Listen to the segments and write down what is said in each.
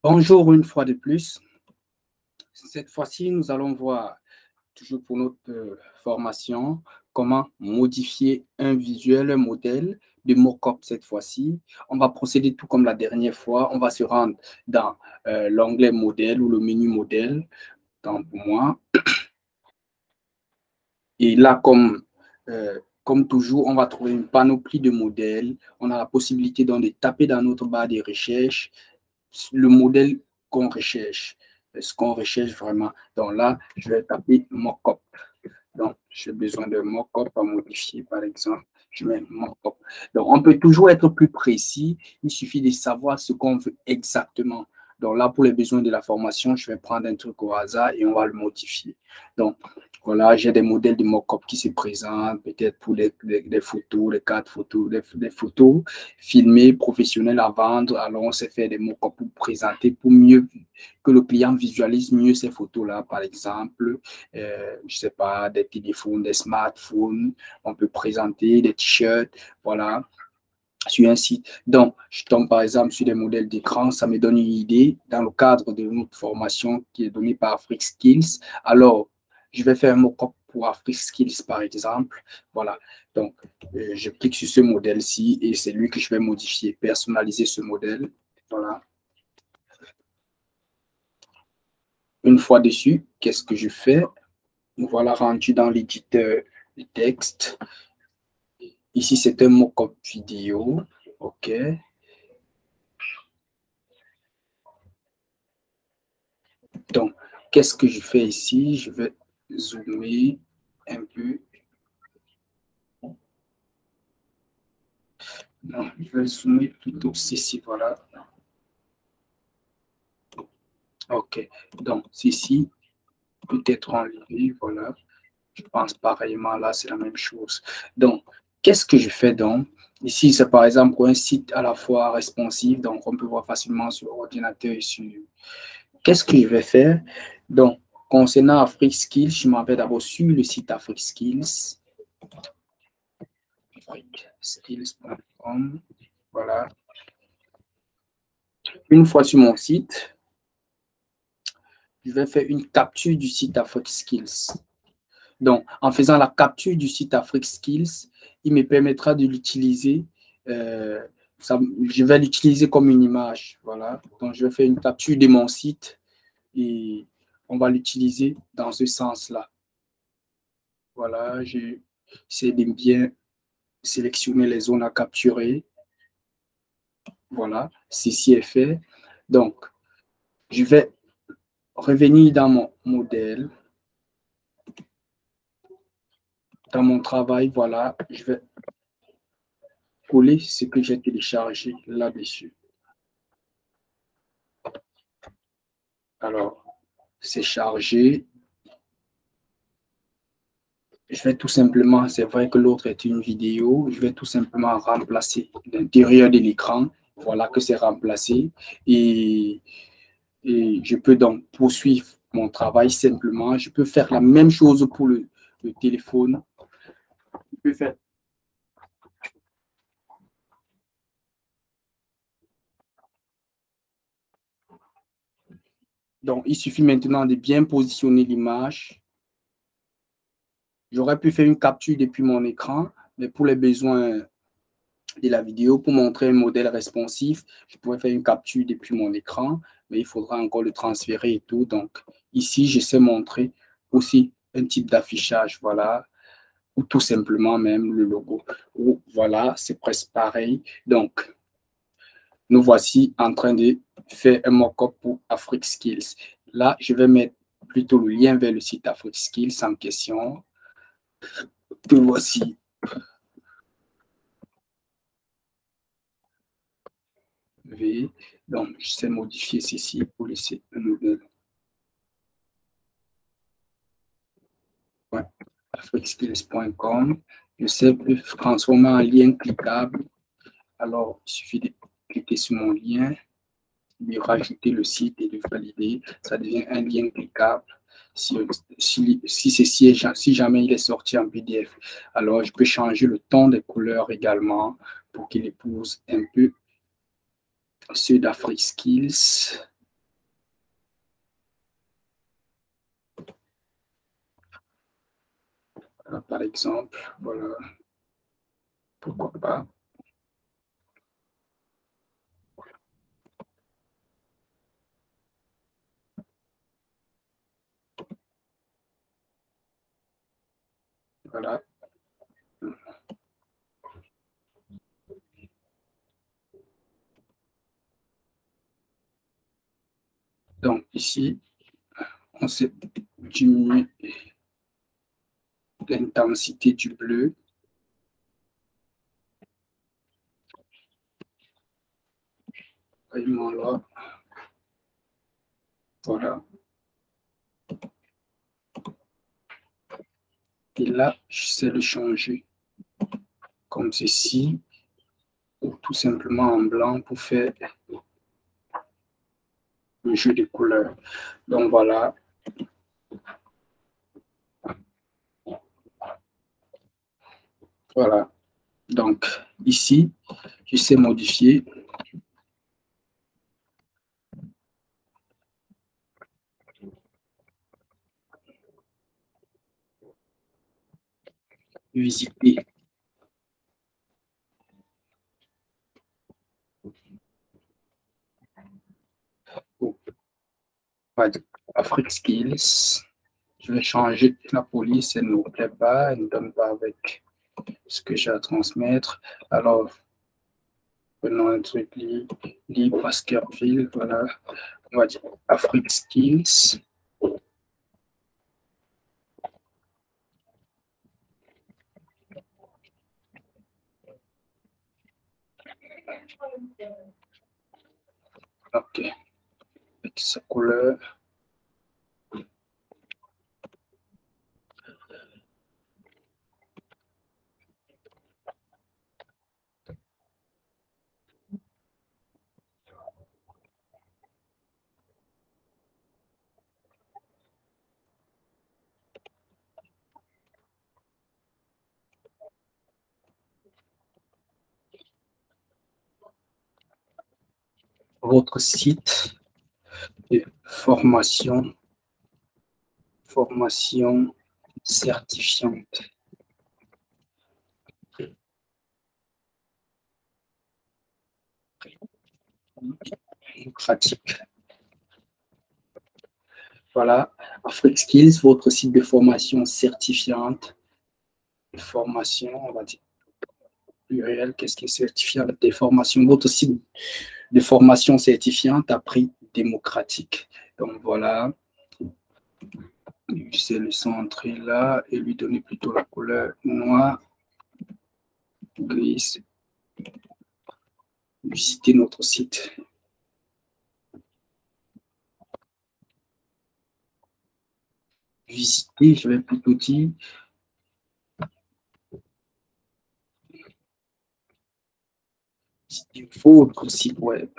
Bonjour une fois de plus. Cette fois-ci, nous allons voir, toujours pour notre formation, comment modifier un visuel, un modèle de mock-up cette fois-ci. On va procéder tout comme la dernière fois. On va se rendre dans l'onglet modèle ou le menu modèle, tant pour moi. Et là, comme toujours, on va trouver une panoplie de modèles. On a la possibilité donc de taper dans notre barre de recherche le modèle qu'on recherche, ce qu'on recherche vraiment. Donc là, je vais taper mock-up. Donc, j'ai besoin de mock-up à modifier, par exemple. Je mets mock-up. Donc, on peut toujours être plus précis. Il suffit de savoir ce qu'on veut exactement. Donc là, pour les besoins de la formation, je vais prendre un truc au hasard et on va le modifier. Donc, voilà, j'ai des modèles de mock-up qui se présentent, peut-être pour des photos, des cartes photos, des photos filmées, professionnelles à vendre. Alors, on sait faire des mock-up pour présenter, pour mieux que le client visualise mieux ces photos-là, par exemple. Je ne sais pas, des téléphones, des smartphones. On peut présenter des t-shirts, voilà, sur un site. Donc, je tombe par exemple sur des modèles d'écran, ça me donne une idée dans le cadre de notre formation qui est donnée par Afrique Skills. Alors, je vais faire un mock-up pour Afrique Skills, par exemple. Voilà. Donc, je clique sur ce modèle-ci et c'est lui que je vais modifier, personnaliser ce modèle. Voilà. Une fois dessus, qu'est-ce que je fais? Voilà, rendu dans l'éditeur de texte. Ici, c'est un mock-up vidéo. OK. Donc, qu'est-ce que je fais ici? Je vais zoomer un peu. Non, je vais zoomer plutôt ici, voilà. OK. Donc, ceci peut être enlevé, voilà. Je pense pareillement, là, c'est la même chose. Donc, qu'est-ce que je fais donc? Ici, c'est par exemple un site à la fois responsive, donc on peut voir facilement sur l'ordinateur et sur... Qu'est-ce que je vais faire? Donc, concernant Afrique Skills, je m'en vais d'abord sur le site Afrique Skills. afriqueskills.com. Voilà. Une fois sur mon site, je vais faire une capture du site Afrique Skills. Donc, en faisant la capture du site Afrique Skills, il me permettra de l'utiliser. Je vais l'utiliser comme une image. Voilà. Donc, je vais faire une capture de mon site et on va l'utiliser dans ce sens-là. Voilà, j'essaie de bien sélectionner les zones à capturer. Voilà, ceci est fait. Donc, je vais revenir dans mon modèle. Dans mon travail, voilà, je vais coller ce que j'ai téléchargé là-dessus. Alors, c'est chargé. Je vais tout simplement, c'est vrai que l'autre est une vidéo, je vais tout simplement remplacer l'intérieur de l'écran. Voilà que c'est remplacé. Et je peux donc poursuivre mon travail simplement. Je peux faire la même chose pour le téléphone. Je peux faire donc, il suffit maintenant de bien positionner l'image. J'aurais pu faire une capture depuis mon écran, mais pour les besoins de la vidéo, pour montrer un modèle responsif, je pourrais faire une capture depuis mon écran, mais il faudra encore le transférer et tout. Donc, ici, je sais montrer aussi un type d'affichage, voilà, ou tout simplement même le logo. Ou voilà, c'est presque pareil. Donc, nous voici en train de faire un mock-up pour Afrique Skills. Là, je vais mettre plutôt le lien vers le site Afrique Skills en question. Que voici. Donc, je sais modifier ceci pour laisser un modèle. Ouais. afriqueskills.com. Je sais transformer en lien cliquable. Alors, il suffit de cliquer sur mon lien, de rajouter le site et de valider. Ça devient un lien cliquable. Si jamais il est sorti en PDF. Alors, je peux changer le ton des couleurs également pour qu'il épouse un peu ceux d'Afrique Skills. Voilà, par exemple, voilà. Pourquoi pas. Voilà. Donc, ici, on s'est diminué l'intensité du bleu. Vraiment là. Voilà. Et là, j'essaie de changer comme ceci, ou tout simplement en blanc pour faire le jeu de couleurs. Donc voilà. Voilà. Donc ici, je sais modifier. Visiter. Oh, Afrique Skills. Je vais changer la police, elle ne me plaît pas, elle ne donne pas avec ce que j'ai à transmettre. Alors, prenons un truc libre Baskerville, voilà. On va dire Afrique Skills. OK. Avec sa couleur. Votre site de formation certifiante. Pratique. Voilà, Afrique Skills, votre site de formation certifiante. Formation, on va dire pluriel, qu'est-ce qui est certifiant? Des formations, votre site de formation certifiante à prix démocratique. Donc voilà, j'essaie de centrer là et lui donner plutôt la couleur noire, grise. Visiter notre site. Visiter, je vais plutôt dire votre site web.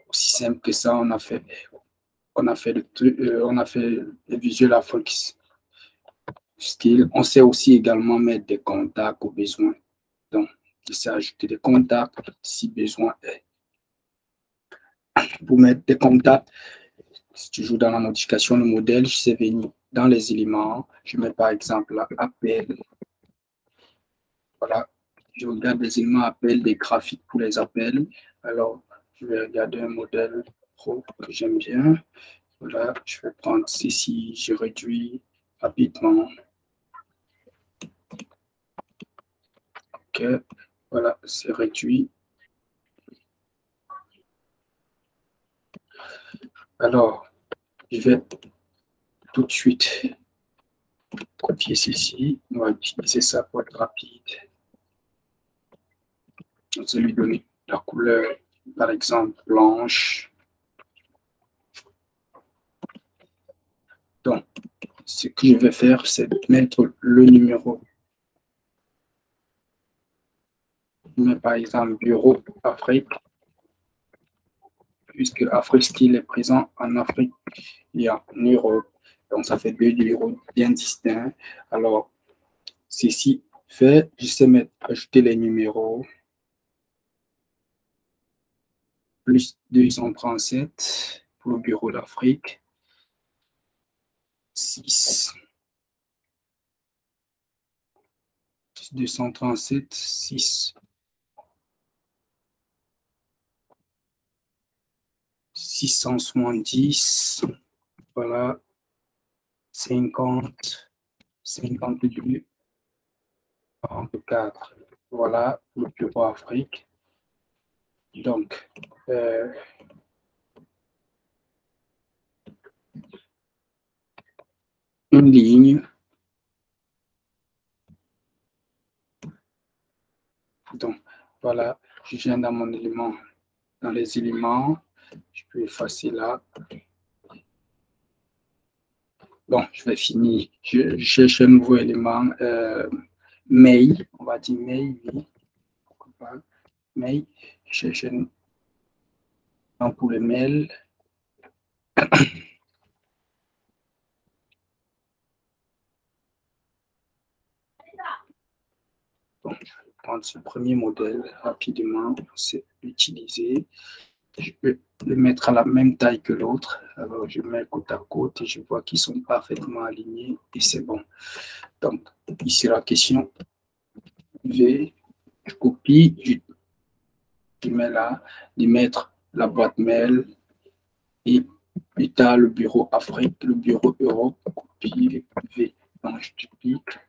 Aussi simple que ça, on a fait le visuel Afrique Skill. On sait aussi également mettre des contacts au besoin. Donc, il s'est ajouté des contacts si besoin est. Pour mettre des contacts, si tu joues dans la modification du modèle, je sais venir dans les éléments. Je mets par exemple appel. Voilà. Je regarde les éléments appels, des graphiques pour les appels. Alors, je vais regarder un modèle pro que j'aime bien. Voilà, je vais prendre ceci, je réduis rapidement. OK, voilà, c'est réduit. Alors, je vais tout de suite copier ceci. On va utiliser ça pour être rapide. Je vais lui donner la couleur, par exemple, blanche. Donc, ce que je vais faire, c'est mettre le numéro Mais par exemple, bureau Afrique, puisque Afrique Style est présent en Afrique et en Europe. Donc, ça fait deux bureaux bien distincts. Alors, ceci fait, je sais mettre, ajouter les numéros. Plus 237 pour le bureau d'Afrique. 6. 237, 6. 670. Voilà. 50. 52. 44. Voilà le bureau Afrique. Donc, une ligne. Donc, voilà, je viens dans mon élément, dans les éléments. Je peux effacer là. Bon, je vais finir. Je cherche un nouveau élément. Mail, on va dire mail, oui. Pourquoi pas? Mail. Je cherche un nom pour le mail. Bon, je vais prendre ce premier modèle rapidement. C'est utiliser. Je peux le mettre à la même taille que l'autre. Alors, je mets côte à côte et je vois qu'ils sont parfaitement alignés et c'est bon. Donc, ici, la question V, je copie, je mets là, de mettre la boîte mail et plus tard le bureau Afrique, le bureau Europe, copie V. Donc, je duplique.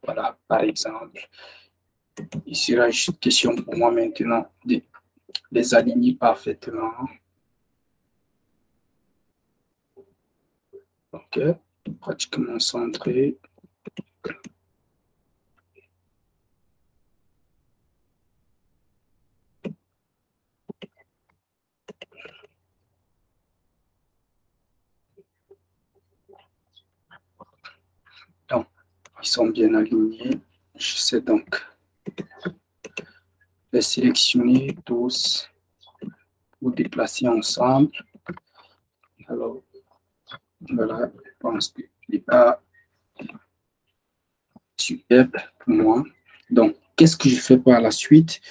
Voilà, par exemple. Ici, là, juste une question pour moi maintenant de les aligner parfaitement. OK, pratiquement centré. Donc, ils sont bien alignés. Je sais donc les sélectionner tous ou déplacer ensemble. Alors, voilà, je pense qu'il n'est pas superbe pour moi. Donc, qu'est-ce que je fais par la suite?